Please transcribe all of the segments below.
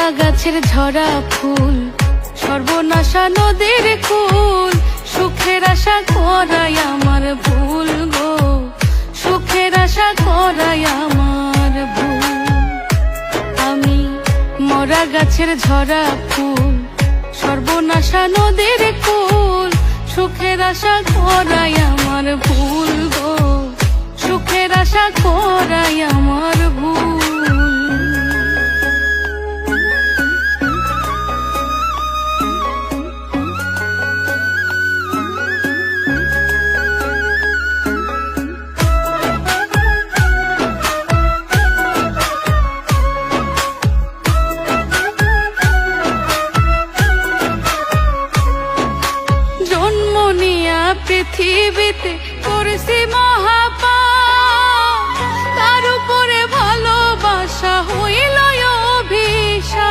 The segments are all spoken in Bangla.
মরা গাছের ঝরা ফুল, সর্বনাশা নদীর কুল, সুখের আশা করাই আমার ভুল গো, সুখের আশা করাই আমার ভুল। আমি মরা গাছের ঝরা ফুল, সর্বনাশা নদীর কুল, সুখের আশা করাই আমার ভুল গো, সুখের আশা করাই আমার ভুল। জন্ম নিয়া পৃথিবীতে করেছি মহাপাপ, তার উপরে ভালোবাসা হইল অভিশাপ।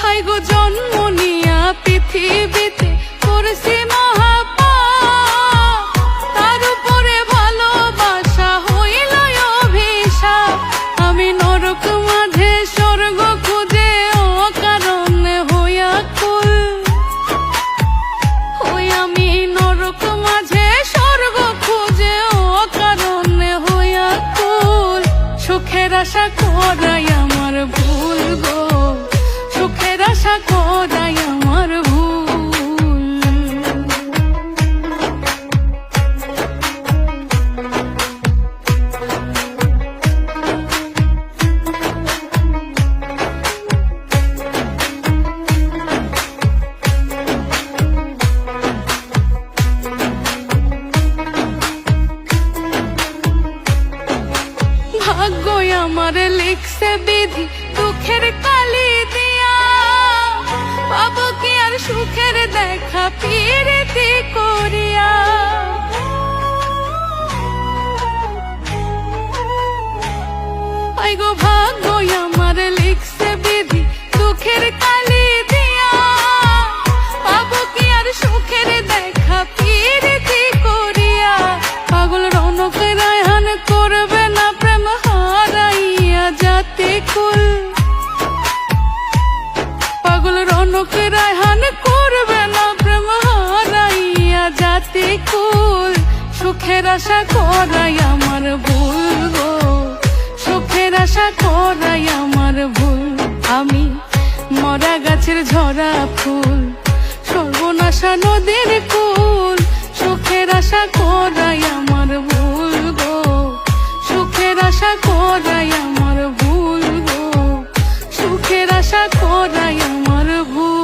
হাই গো জন্ম নিয়া পৃথিবীতে করেছি মহাপাপ, তার উপরে ভালোবাসা হইল অভিশাপ। আমি নরক মাঝে স্বর্গ খুঁজে অকারণে হইয়া কুল, ওই আমি নরক মাঝে স্বর্গ খুঁজে অকারণে হইয়া কুল। সুখের আশা করাই আমার ভুল গো, সুখের আশা করাই আমার ভুল। ভাগ্য আমার লিখছে বিধি দুঃখের কালি দিয়া, পাবো কি আর সুখের দেখা পিরিতি করিয়া। আইগো ভাগ্য আমার লিখছে বিধি দুঃখের কালি দিয়া, পাবো কি আর সুখের দেখা পিরিতি করিয়া। পাগল রৌনক রায়হান করবে না প্রেম হারাইয়া জাতি কুল, পাগল রৌনক রায়হান করবে না প্রেম হারাইয়া জাতি কুল। সুখের আশা করাই আমার ভুল গো, সুখের আশা করাই আমার ভুল। আমি মরা গাছের ঝরা ফুল, সর্বনাশা নদীর কুল, সুখের আশা করাই আমার ভুল গো, সুখের আশা করাই আমার ভুল গো, সুখের আশা করাই আমার ভুল।